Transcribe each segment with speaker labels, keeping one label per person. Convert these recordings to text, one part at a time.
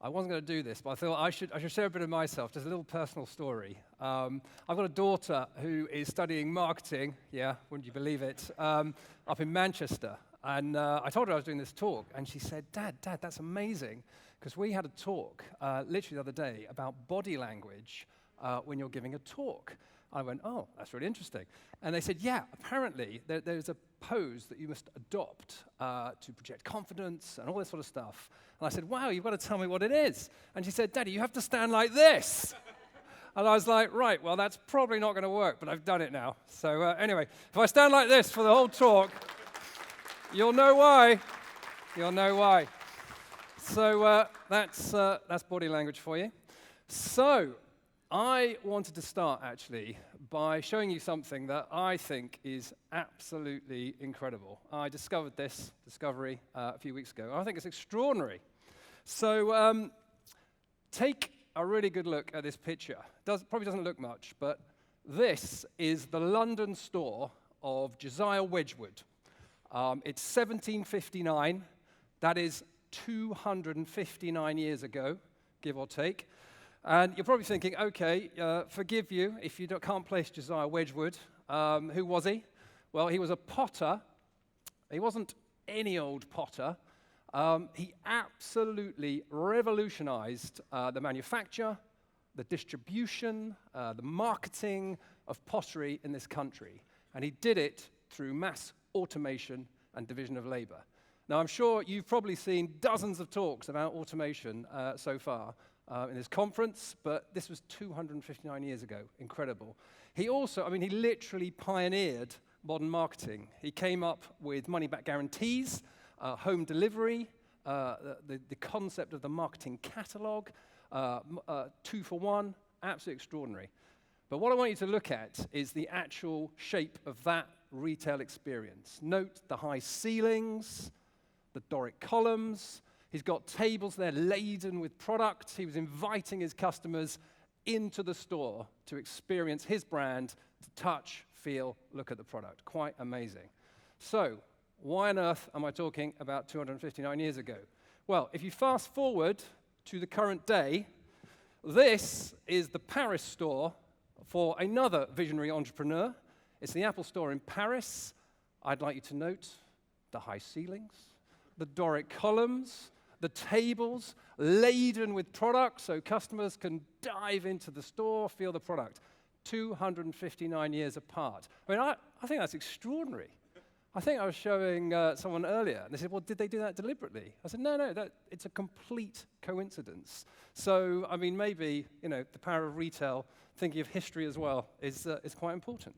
Speaker 1: I wasn't going to do this, but I thought I should share a bit of myself, just a little personal story. I've got a daughter who is studying marketing, yeah, wouldn't you believe it, up in Manchester. And I told her I was doing this talk, and she said, Dad, that's amazing, because we had a talk literally the other day about body language when you're giving a talk. I went, oh, that's really interesting. And they said, yeah, apparently there's a pose that you must adopt to project confidence and all this sort of stuff. And I said, wow, you've got to tell me what it is. And she said, Daddy, you have to stand like this. And I was like, right, well, that's probably not going to work, but I've done it now. So anyway, if I stand like this for the whole talk, you'll know why. You'll know why. So that's body language for you. So I wanted to start, actually, by showing you something that I think is absolutely incredible. I discovered this discovery a few weeks ago. I think it's extraordinary. So take a really good look at this picture. Probably doesn't look much, but this is the London store of Josiah Wedgwood. It's 1759. That is 259 years ago, give or take. And you're probably thinking, okay, forgive you if you can't place Josiah Wedgwood. Who was he? Well, he was a potter. He wasn't any old potter. He absolutely revolutionized the manufacture, the distribution, the marketing of pottery in this country. And he did it through mass automation and division of labor. Now, I'm sure you've probably seen dozens of talks about automation so far in this conference, but this was 259 years ago. Incredible. He also, he literally pioneered modern marketing. He came up with money-back guarantees, home delivery, the concept of the marketing catalog, 2 for 1, absolutely extraordinary. But what I want you to look at is the actual shape of that retail experience. Note the high ceilings, the Doric columns. He's got tables there laden with products. He was inviting his customers into the store to experience his brand, to touch, feel, look at the product. Quite amazing. So, why on earth am I talking about 259 years ago? Well, if you fast forward to the current day, this is the Paris store for another visionary entrepreneur. It's the Apple store in Paris. I'd like you to note the high ceilings, the Doric columns, the tables laden with products so customers can dive into the store, feel the product. 259 years apart. I think that's extraordinary. I think I was showing someone earlier, and they said, well, did they do that deliberately? I said, no, it's a complete coincidence. So, maybe, the power of retail, thinking of history as well, is quite important.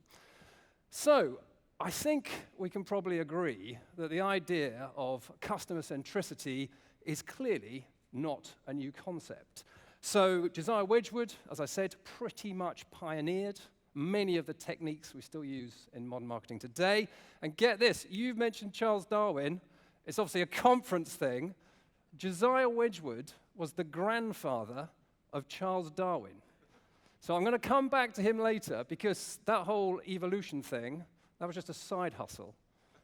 Speaker 1: So, I think we can probably agree that the idea of customer centricity is clearly not a new concept. So Josiah Wedgwood, as I said, pretty much pioneered many of the techniques we still use in modern marketing today. And get this, you've mentioned Charles Darwin. It's obviously a conference thing. Josiah Wedgwood was the grandfather of Charles Darwin. So I'm going to come back to him later because that whole evolution thing, that was just a side hustle.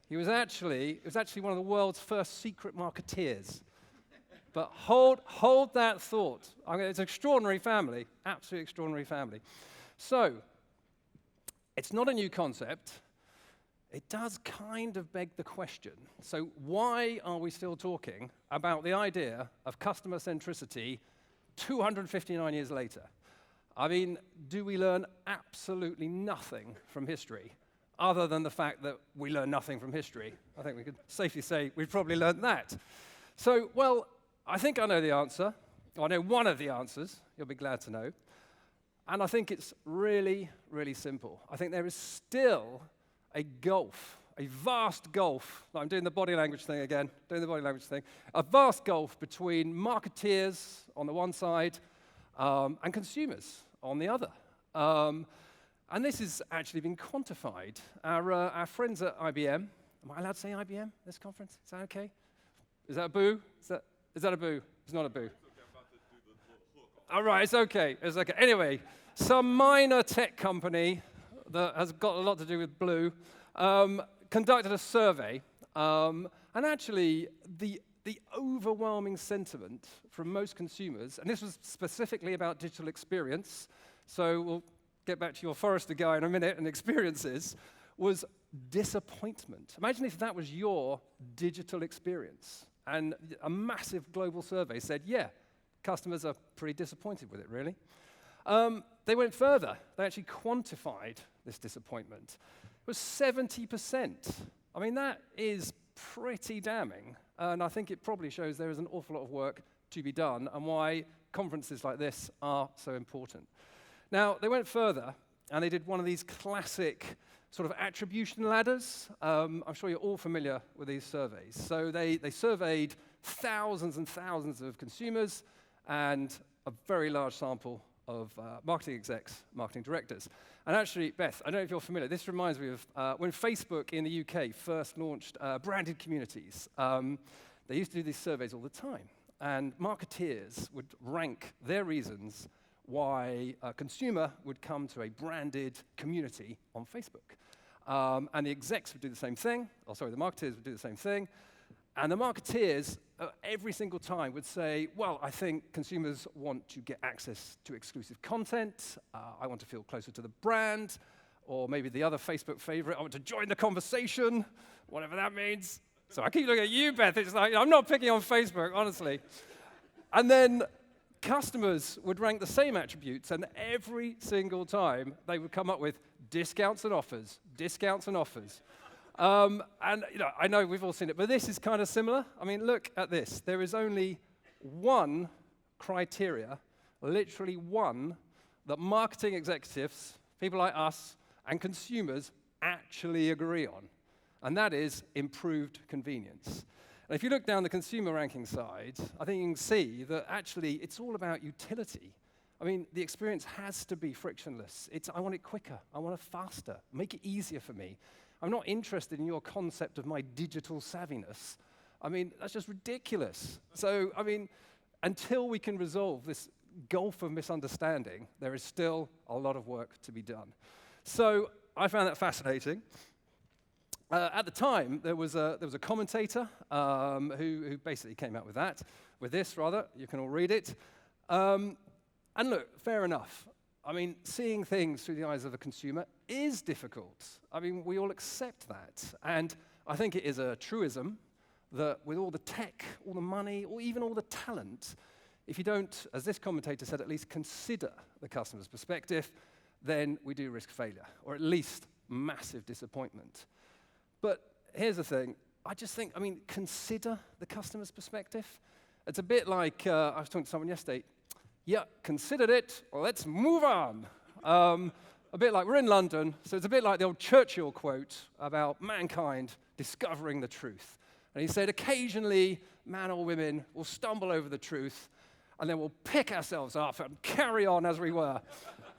Speaker 1: It was actually one of the world's first secret marketeers. But hold that thought. It's an extraordinary family, absolutely extraordinary family. So, it's not a new concept. It does kind of beg the question. So why are we still talking about the idea of customer centricity 259 years later? Do we learn absolutely nothing from history other than the fact that we learn nothing from history? I think we could safely say we've probably learned that. So, well, I think I know the answer. I know one of the answers, you'll be glad to know. And I think it's really, really simple. I think there is still a gulf, a vast gulf. I'm doing the body language thing again, a vast gulf between marketeers on the one side and consumers on the other. And this has actually been quantified. Our friends at IBM, am I allowed to say IBM at this conference? Is that okay? Is that a boo? Is that a boo? It's not a boo. All right, it's okay. Anyway, some minor tech company that has got a lot to do with blue conducted a survey, and actually the the overwhelming sentiment from most consumers, and this was specifically about digital experience, so we'll get back to your Forrester guy in a minute and experiences, was disappointment. Imagine if that was your digital experience. And a massive global survey said, yeah, customers are pretty disappointed with it, really. They went further. They actually quantified this disappointment. It was 70%. I mean, that is pretty damning. And I think it probably shows there is an awful lot of work to be done and why conferences like this are so important. Now, they went further, and they did one of these classic sort of attribution ladders. I'm sure you're all familiar with these surveys. So they surveyed thousands and thousands of consumers and a very large sample of marketing execs, marketing directors. And actually, Beth, I don't know if you're familiar, this reminds me of when Facebook in the UK first launched branded communities. They used to do these surveys all the time. And marketeers would rank their reasons why a consumer would come to a branded community on Facebook. And the execs would do the same thing. The marketeers would do the same thing. And the marketeers, every single time, would say, well, I think consumers want to get access to exclusive content. I want to feel closer to the brand. Or maybe the other Facebook favorite, I want to join the conversation, whatever that means. So I keep looking at you, Beth. It's like, I'm not picking on Facebook, honestly. And then customers would rank the same attributes, and every single time they would come up with discounts and offers, discounts and offers. And I know we've all seen it, but this is kind of similar. I mean, look at this. There is only one criteria, literally one, that marketing executives, people like us, and consumers actually agree on, and that is improved convenience. And if you look down the consumer ranking side, I think you can see that actually it's all about utility. I mean, the experience has to be frictionless. I want it quicker. I want it faster. Make it easier for me. I'm not interested in your concept of my digital savviness. I mean, that's just ridiculous. So, I mean, until we can resolve this gulf of misunderstanding, there is still a lot of work to be done. So I found that fascinating. At the time, there was a commentator who basically came out with this. You can all read it. And look, fair enough. I mean, seeing things through the eyes of a consumer is difficult. I mean, we all accept that. And I think it is a truism that with all the tech, all the money, or even all the talent, if you don't, as this commentator said, at least consider the customer's perspective, then we do risk failure, or at least massive disappointment. But here's the thing. I just think, consider the customer's perspective. It's a bit like, I was talking to someone yesterday, yeah, considered it, let's move on. A bit like, we're in London, so it's a bit like the old Churchill quote about mankind discovering the truth. And he said, occasionally, man or women will stumble over the truth, and then we'll pick ourselves up and carry on as we were.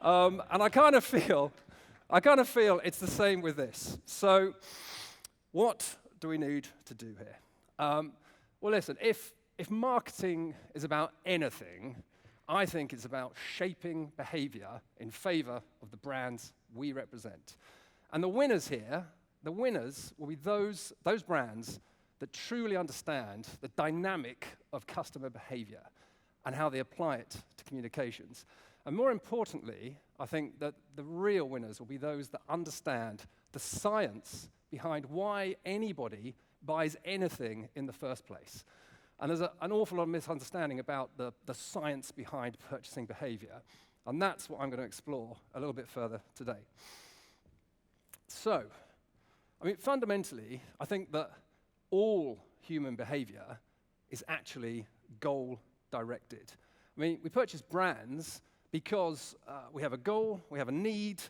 Speaker 1: And I kind of feel it's the same with this. So what do we need to do here? Well, listen, if marketing is about anything, I think it's about shaping behavior in favor of the brands we represent. And the winners here, will be those brands that truly understand the dynamic of customer behavior and how they apply it to communications. And more importantly, I think that the real winners will be those that understand the science behind why anybody buys anything in the first place. And there's an awful lot of misunderstanding about the science behind purchasing behavior. And that's what I'm going to explore a little bit further today. So, fundamentally, I think that all human behavior is actually goal-directed. We purchase brands because we have a goal, we have a need,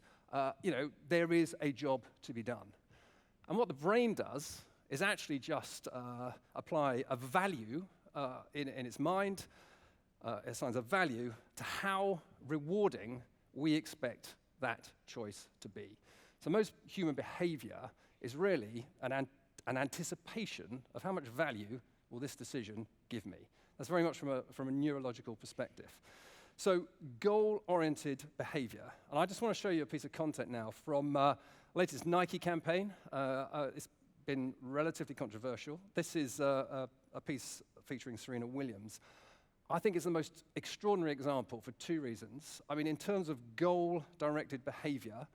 Speaker 1: there is a job to be done. And what the brain does is actually just apply a value in its mind, it assigns a value to how rewarding we expect that choice to be. So most human behavior is really an anticipation of how much value will this decision give me. That's very much from a neurological perspective. So goal-oriented behavior. And I just want to show you a piece of content now from latest Nike campaign. It's been relatively controversial. This is a piece featuring Serena Williams. I think it's the most extraordinary example for two reasons. I mean, in terms of goal-directed behavior,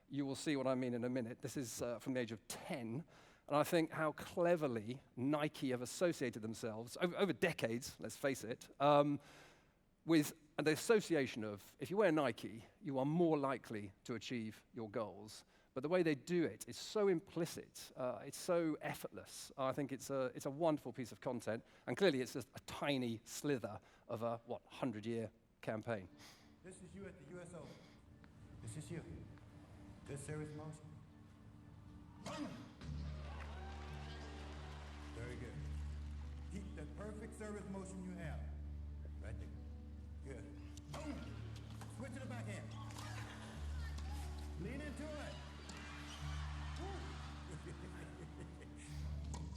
Speaker 1: you will see what I mean in a minute. This is from the age of 10, and I think how cleverly Nike have associated themselves, over decades, let's face it, with the association of, if you wear Nike, you are more likely to achieve your goals. But the way they do it is so implicit, it's so effortless. I think it's a wonderful piece of content, and clearly it's just a tiny slither of a, 100-year campaign.
Speaker 2: This is you at the US Open. This is you. Good service motion. Very good. Keep the perfect service motion you have. Right there. Good. Switch to the backhand. Lean into it.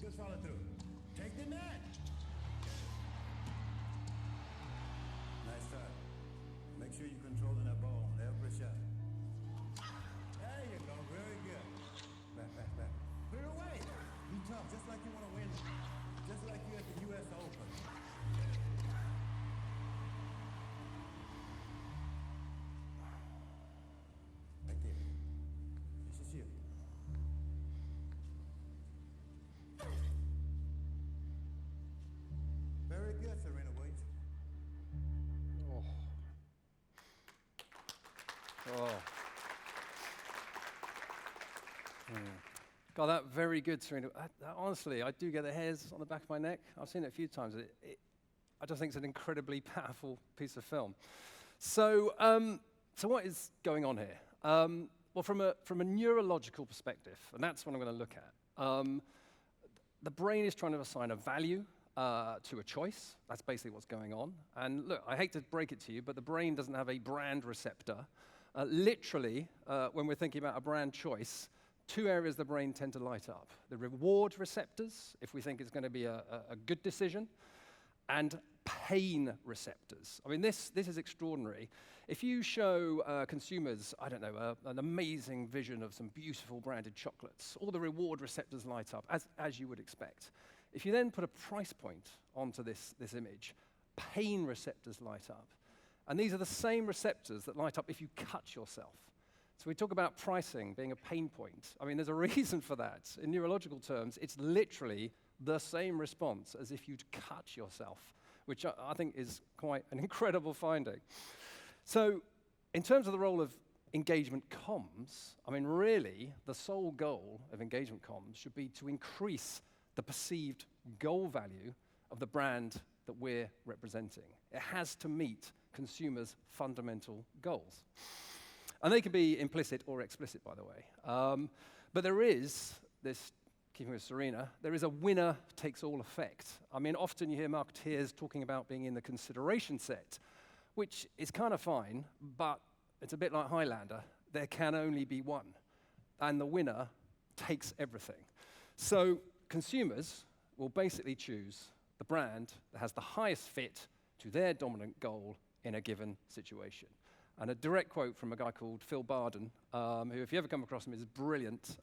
Speaker 2: Good follow through. Take the net. Nice start. Make sure you're controlling that ball on every shot. There you go. Very good. Back, back, back. Put it away. Be tough, just like you want to win. Just like you at the US Open. Right there. This is you. Very good, Serena Williams.
Speaker 1: God, that very good, Serena. Honestly, I do get the hairs on the back of my neck. I've seen it a few times. I just think it's an incredibly powerful piece of film. So what is going on here? Well, from a neurological perspective, and that's what I'm going to look at, the brain is trying to assign a value to a choice. That's basically what's going on. And look, I hate to break it to you, but the brain doesn't have a brand receptor. Literally, when we're thinking about a brand choice, two areas the brain tend to light up. The reward receptors, if we think it's going to be a good decision, and pain receptors. I mean, this is extraordinary. If you show consumers, I don't know, an amazing vision of some beautiful branded chocolates, all the reward receptors light up, as you would expect. If you then put a price point onto this image, pain receptors light up. And these are the same receptors that light up if you cut yourself. So we talk about pricing being a pain point. I mean, there's a reason for that. In neurological terms, it's literally the same response as if you'd cut yourself, which I think is quite an incredible finding. So in terms of the role of engagement comms, I mean, really, the sole goal of engagement comms should be to increase the perceived goal value of the brand that we're representing. It has to meet consumers' fundamental goals. And they can be implicit or explicit, by the way. But there is this, keeping with Serena, there is a winner-takes-all effect. I mean, often you hear marketeers talking about being in the consideration set, which is kind of fine, but it's a bit like Highlander. There can only be one, and the winner takes everything. So consumers will basically choose the brand that has the highest fit to their dominant goal in a given situation. And a direct quote from a guy called Phil Barden, who, if you ever come across him, is brilliant.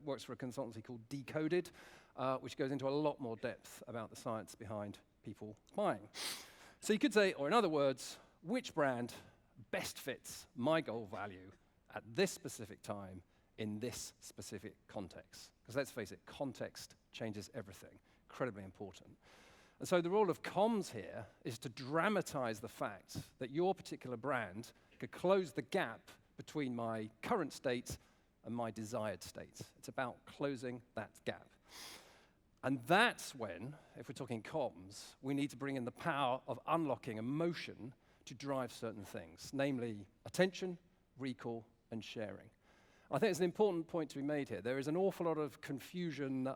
Speaker 1: Works for a consultancy called Decoded, which goes into a lot more depth about the science behind people buying. So you could say, or in other words, which brand best fits my goal value at this specific time in this specific context? Because let's face it, context changes everything. Incredibly important. And so the role of comms here is to dramatize the fact that your particular brand could close the gap between my current state and my desired state. It's about closing that gap. And that's when, if we're talking comms, we need to bring in the power of unlocking emotion to drive certain things, namely attention, recall, and sharing. I think it's an important point to be made here. There is an awful lot of confusion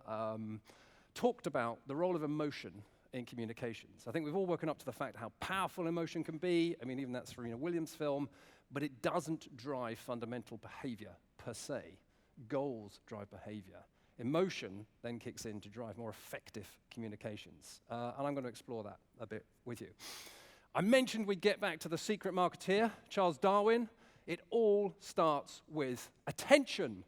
Speaker 1: talked about the role of emotion in communications. I think we've all woken up to the fact how powerful emotion can be. I mean, even that Serena Williams film, but it doesn't drive fundamental behavior per se. Goals drive behavior. Emotion then kicks in to drive more effective communications. And I'm going to explore that a bit with you. I mentioned we'd get back to the secret marketeer, Charles Darwin. It all starts with attention.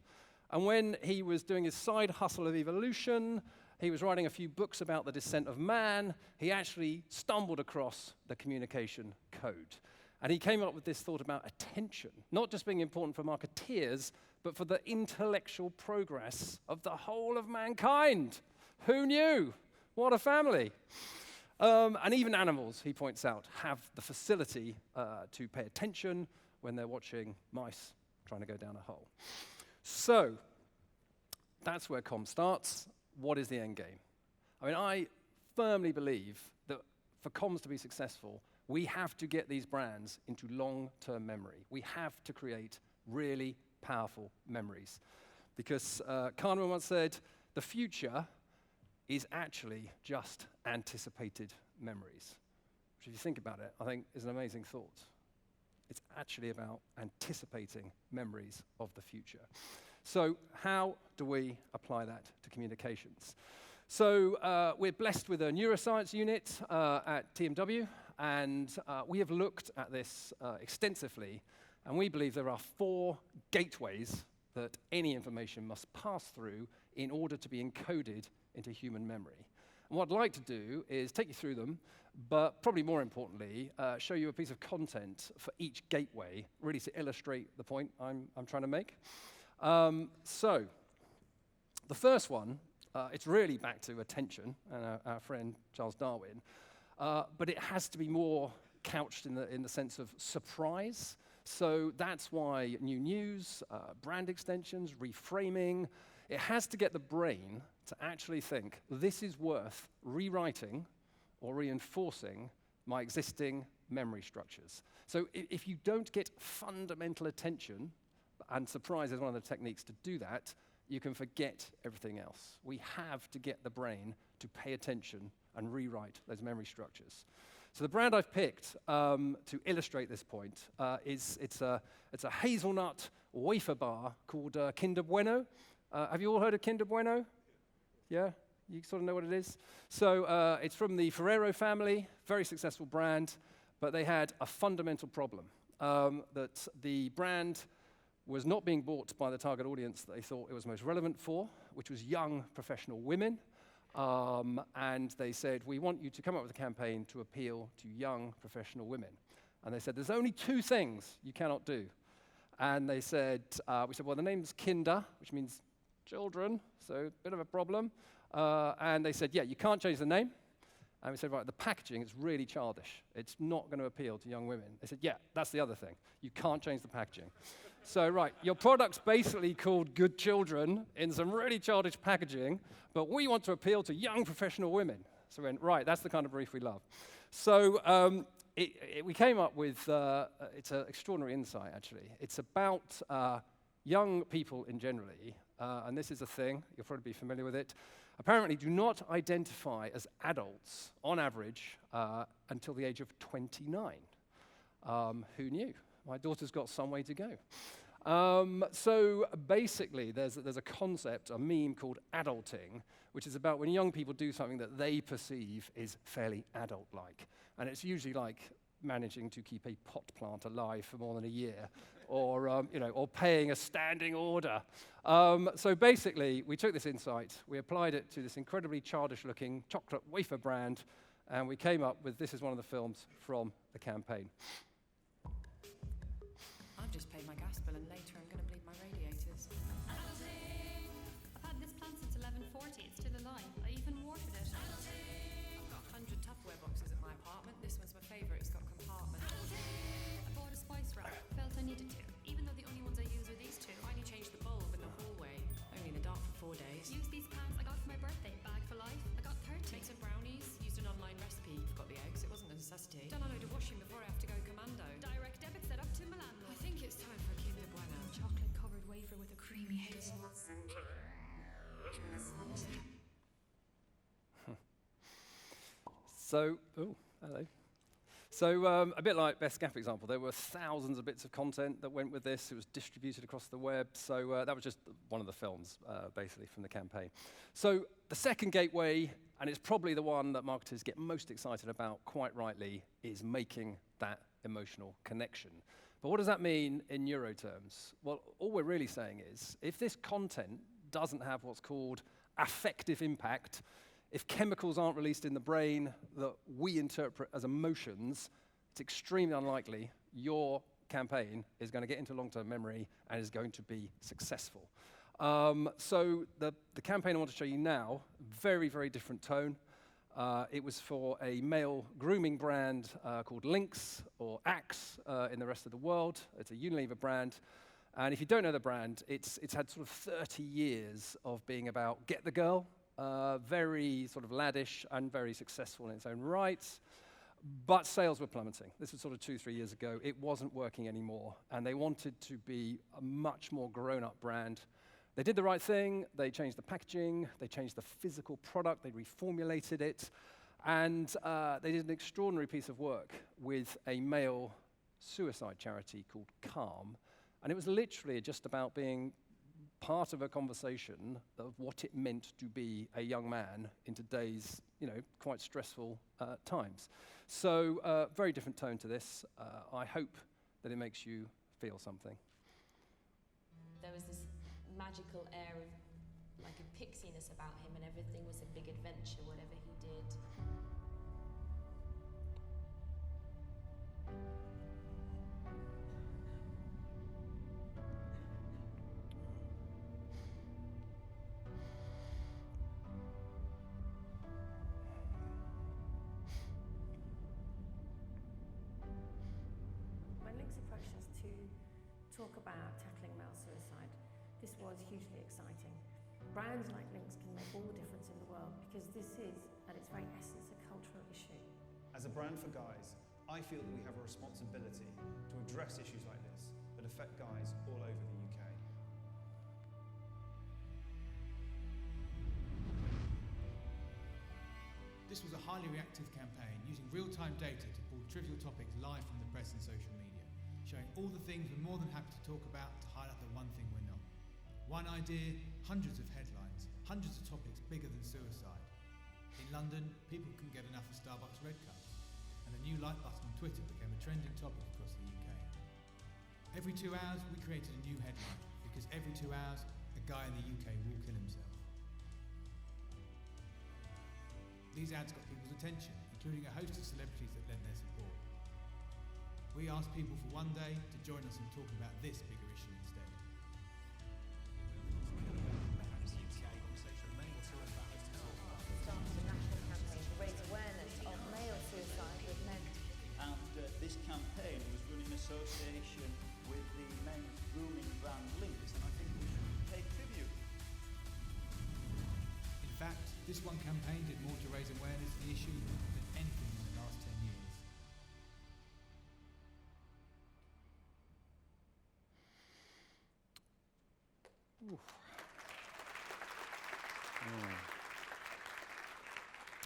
Speaker 1: And when he was doing his side hustle of evolution, he was writing a few books about the descent of man, he actually stumbled across the communication code. And he came up with this thought about attention, not just being important for marketeers, but for the intellectual progress of the whole of mankind. Who knew? What a family. And even animals, he points out, have the facility to pay attention when they're watching mice trying to go down a hole. So, that's where comms starts. What is the end game? I mean, I firmly believe that for comms to be successful, we have to get these brands into long-term memory. We have to create really powerful memories. Because Kahneman once said, the future is actually just anticipated memories. Which, if you think about it, I think is an amazing thought. It's actually about anticipating memories of the future. So how do we apply that to communications? So we're blessed with a neuroscience unit at TMW, and we have looked at this extensively, and we believe there are 4 gateways that any information must pass through in order to be encoded into human memory. And what I'd like to do is take you through them, but probably more importantly, show you a piece of content for each gateway, really to illustrate the point I'm trying to make. So, the first one, it's really back to attention, and our friend Charles Darwin, but it has to be more couched in the sense of surprise. So that's why new news, brand extensions, reframing, it has to get the brain to actually think, this is worth rewriting or reinforcing my existing memory structures. So if you don't get fundamental attention, and surprise is one of the techniques to do that, you can forget everything else. We have to get the brain to pay attention and rewrite those memory structures. So the brand I've picked to illustrate this point it's a hazelnut wafer bar called Kinder Bueno. Have you all heard of Kinder Bueno? Yeah? You sort of know what it is? So it's from the Ferrero family, very successful brand, but they had a fundamental problem, that the brand was not being bought by the target audience that they thought it was most relevant for, which was young professional women. And they said, we want you to come up with a campaign to appeal to young professional women. And they said, there's only 2 things you cannot do. And they said, we said, well, the name's Kinder, which means children, so a bit of a problem. And they said, yeah, you can't change the name. And we said, right, the packaging is really childish. It's not going to appeal to young women. They said, yeah, that's the other thing. You can't change the packaging. So, right, your product's basically called Good Children in some really childish packaging, but we want to appeal to young professional women. So we went, right, that's the kind of brief we love. So we came up with, it's an extraordinary insight, actually. It's about young people in generally, and this is a thing, you'll probably be familiar with it, apparently do not identify as adults, on average, until the age of 29. Who knew? My daughter's got some way to go. So basically, there's a concept, a meme called adulting, which is about when young people do something that they perceive is fairly adult-like. And it's usually like managing to keep a pot plant alive for more than a year, or or paying a standing order. So basically, we took this insight, we applied it to this incredibly childish-looking chocolate wafer brand, and we came up with, this is one of the films from the campaign.
Speaker 3: I've just paid my gas bill and later I'm going to bleed my radiators.
Speaker 4: Adulting! I've had this plant since 1140. It's still alive. I even watered it.
Speaker 3: I've got 100 Tupperware boxes at my apartment. This one's my favourite. It's got compartments.
Speaker 4: I bought a spice rack. Felt I needed to. Even though the only ones I use are these 2.
Speaker 3: Finally changed the bulb in the hallway. Only in the dark for 4 days.
Speaker 4: Use these pants I got for my birthday. Bag for life. I got 30.
Speaker 3: Make some brownies. Used an online recipe. Forgot the eggs. It wasn't a necessity. Done a load of washing before I have to go commando.
Speaker 4: Direct debit set up to Milan.
Speaker 3: I think it's time for a Kinder Bueno.
Speaker 4: Chocolate-covered wafer with a creamy hazelnut.
Speaker 1: So, oh, hello. So a bit like Beth's Gap example, there were thousands of bits of content that went with this. It was distributed across the web. So that was just one of the films, basically, from the campaign. So the second gateway, and it's probably the one that marketers get most excited about, quite rightly, is making that emotional connection. But what does that mean in euro terms? Well, all we're really saying is, if this content doesn't have what's called affective impact, if chemicals aren't released in the brain that we interpret as emotions, it's extremely unlikely your campaign is going to get into long-term memory and is going to be successful. So the campaign I want to show you now, very, very different tone. It was for a male grooming brand called Lynx, or Axe in the rest of the world. It's a Unilever brand. And if you don't know the brand, it's had sort of 30 years of being about get the girl, very sort of laddish and very successful in its own right. But sales were plummeting. This was sort of 2-3 years ago. It wasn't working anymore. And they wanted to be a much more grown-up brand. They did the right thing. They changed the packaging. They changed the physical product. They reformulated it. And they did an extraordinary piece of work with a male suicide charity called Calm. And it was literally just about being part of a conversation of what it meant to be a young man in today's, quite stressful times. So, very different tone to this. I hope that it makes you feel something.
Speaker 5: There was this magical air of like a pixiness about him, and everything was a big adventure, whatever he did.
Speaker 6: When Lynx approached us to talk about tackling male suicide, this was hugely exciting. Brands like Lynx can make all the difference in the world because this is, at its very essence, a cultural issue.
Speaker 7: As a brand for guys, I feel that we have a responsibility to address issues like this that affect guys all over the UK.
Speaker 8: This was a highly reactive campaign using real-time data to pull trivial topics live from the press and social media, showing all the things we're more than happy to talk about to highlight the one thing we're not. One idea, hundreds of headlines, hundreds of topics bigger than suicide. In London, people couldn't get enough of Starbucks red cups, and the new like button on Twitter became a trending topic across the UK. Every 2 hours, we created a new headline, because every 2 hours, a guy in the UK will kill himself. These ads got people's attention, including a host of celebrities that lent their support. We asked people for one day to join us in talking about this bigger issue instead.
Speaker 5: Started a national campaign to raise awareness of male suicide with men.
Speaker 9: And this campaign was run in association with the men's grooming brand Lynx, and I think we should pay tribute.
Speaker 8: In fact, this one campaign did more to raise awareness of the issue than anything in the last 10 years.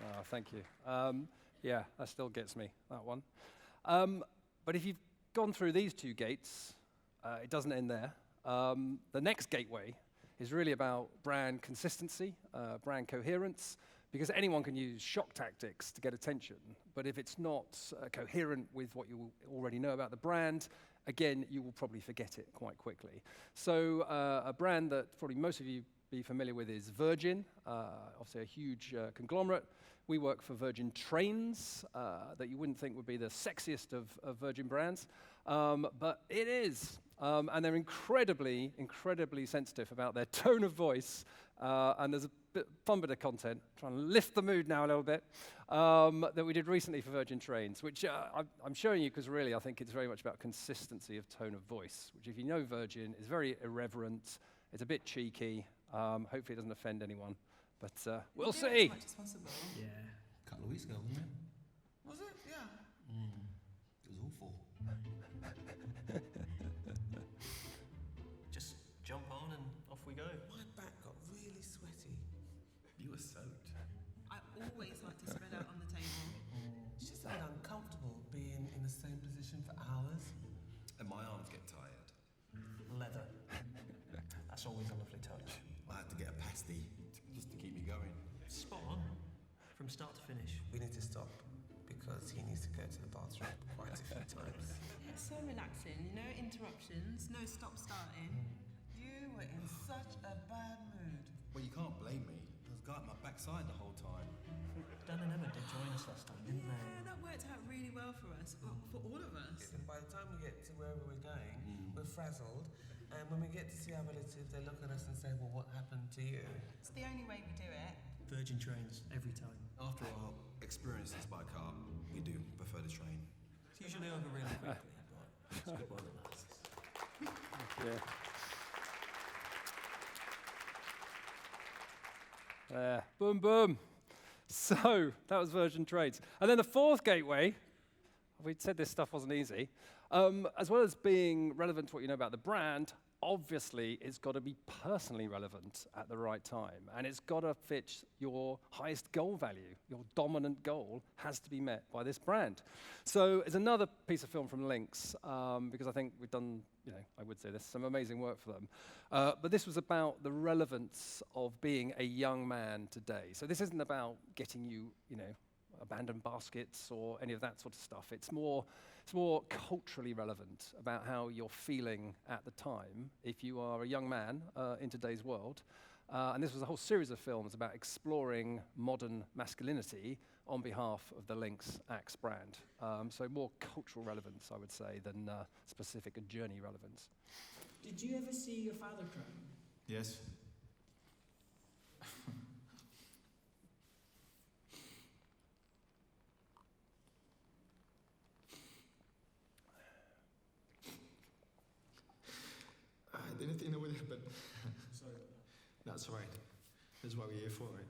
Speaker 1: Oh, thank you. Yeah, that still gets me, that one. But if you've gone through these two gates, it doesn't end there. The next gateway is really about brand consistency, brand coherence, because anyone can use shock tactics to get attention. But if it's not coherent with what you already know about the brand, again, you will probably forget it quite quickly. So a brand that probably most of you be familiar with is Virgin, obviously a huge conglomerate. We work for Virgin Trains, that you wouldn't think would be the sexiest of Virgin brands, but it is. And they're incredibly, incredibly sensitive about their tone of voice, and there's a fun bit of content, trying to lift the mood now a little bit, that we did recently for Virgin Trains, which I'm showing you because really I think it's very much about consistency of tone of voice, which if you know Virgin is very irreverent, it's a bit cheeky, hopefully it doesn't offend anyone, but we'll see.
Speaker 10: As much as possible.
Speaker 11: Yeah.
Speaker 10: A couple of weeks ago, wasn't it?
Speaker 11: Was it? Yeah.
Speaker 10: It was awful.
Speaker 11: Just jump on and off we go.
Speaker 10: My back got really sweaty. You were soaked.
Speaker 12: I always like to spread out on the table.
Speaker 10: It's just like uncomfortable being in the same position for hours. And my arms get tired.
Speaker 11: Leather. That's always a lovely touch.
Speaker 10: I had to get a pasty just to keep me going.
Speaker 11: Spot on. From start to finish.
Speaker 10: We need to stop because he needs to go to the bathroom quite a few times.
Speaker 12: interruptions, no stop starting.
Speaker 10: You were in such a bad mood.
Speaker 13: Well, you can't blame me. I was going up my backside the whole time.
Speaker 11: Dan and Emma did join us last time, didn't
Speaker 12: Yeah,
Speaker 11: they?
Speaker 12: that worked out really well for us, for all of us.
Speaker 10: And by the time we get to wherever we're going, we're frazzled. And when we get to see our relatives, they look at us and say, well, what happened to you?
Speaker 12: It's the only way we do it.
Speaker 11: Virgin trains, every time.
Speaker 13: After our experiences by car, we do prefer the train.
Speaker 11: It's usually over really quickly, but it's good while it lasts.
Speaker 1: Yeah. Boom, boom. So, that was Virgin Trains. And then the fourth gateway, we said this stuff wasn't easy, as well as being relevant to what you know about the brand, obviously it's got to be personally relevant at the right time. And it's got to fit your highest goal value. Your dominant goal has to be met by this brand. So it's another piece of film from Lynx, because I think we've done, I would say this, some amazing work for them. But this was about the relevance of being a young man today. So this isn't about getting you, abandoned baskets or any of that sort of stuff. It's more culturally relevant about how you're feeling at the time if you are a young man in today's world. And this was a whole series of films about exploring modern masculinity on behalf of the Lynx Axe brand. So more cultural relevance, I would say, than specific journey relevance.
Speaker 14: Did you ever see your father cry?
Speaker 15: Yes. I didn't think that would happen.
Speaker 14: Sorry.
Speaker 15: That's right. That's why we're here for it.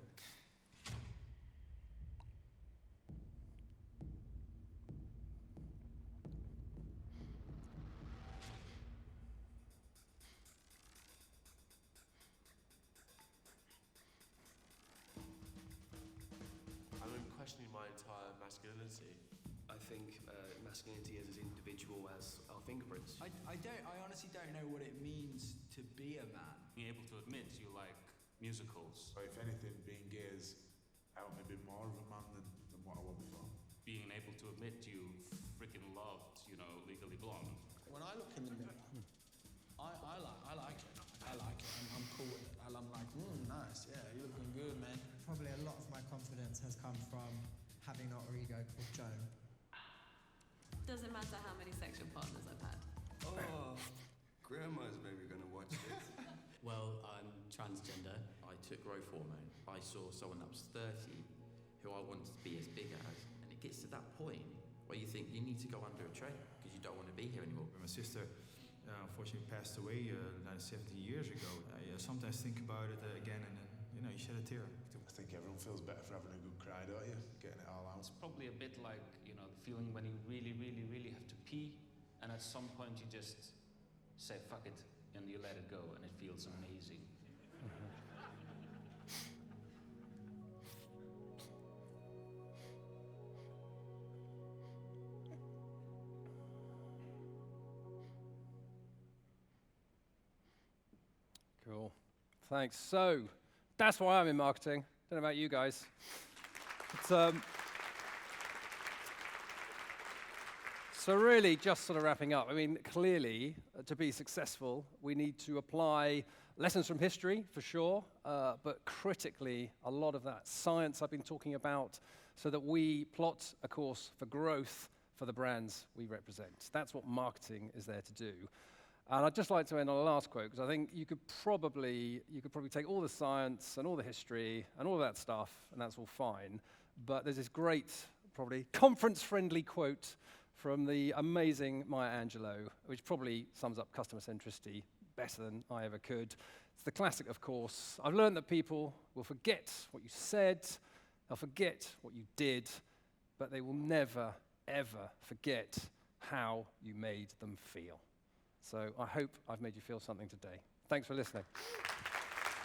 Speaker 16: I'm questioning my entire masculinity.
Speaker 11: I think masculinity as an individual as our fingerprints.
Speaker 14: I honestly don't know what it means to be a man.
Speaker 17: Being able to admit you like musicals.
Speaker 18: Or if anything, being gay has helped me be more of a man than what I was before.
Speaker 17: Being able to admit you freaking loved, Legally Blonde.
Speaker 14: When I look in the mirror, I like it. I like it. I'm cool with it. I'm like, nice, yeah, you're looking good, man.
Speaker 19: Probably a lot of my confidence has come from having an alter ego called Joan.
Speaker 3: Doesn't matter how many sexual partners I've had.
Speaker 20: Oh, Grandma's maybe gonna watch this.
Speaker 21: Well, I'm transgender. I took growth hormone. I saw someone that was 30 who I wanted to be as big as, and it gets to that point where you think you need to go under a train because you don't want to be here anymore.
Speaker 15: My sister unfortunately passed away 70 years ago. I sometimes think about it again and you shed a tear.
Speaker 18: I think everyone feels better for having a good cry, don't you? Getting it all out.
Speaker 17: It's probably a bit like, the feeling when you really, really, really have to pee, and at some point you just say, fuck it, and you let it go, and it feels amazing.
Speaker 1: Cool. Thanks. So, that's why I'm in marketing. Don't know about you guys. So really, just sort of wrapping up, clearly, to be successful, we need to apply lessons from history, for sure, but critically, a lot of that science I've been talking about, so that we plot a course for growth for the brands we represent. That's what marketing is there to do. And I'd just like to end on a last quote, because I think you could probably take all the science and all the history and all that stuff, and that's all fine. But there's this great, probably conference-friendly quote from the amazing Maya Angelou, which probably sums up customer centricity better than I ever could. It's the classic, of course. I've learned that people will forget what you said, they'll forget what you did, but they will never, ever forget how you made them feel. So I hope I've made you feel something today. Thanks for listening.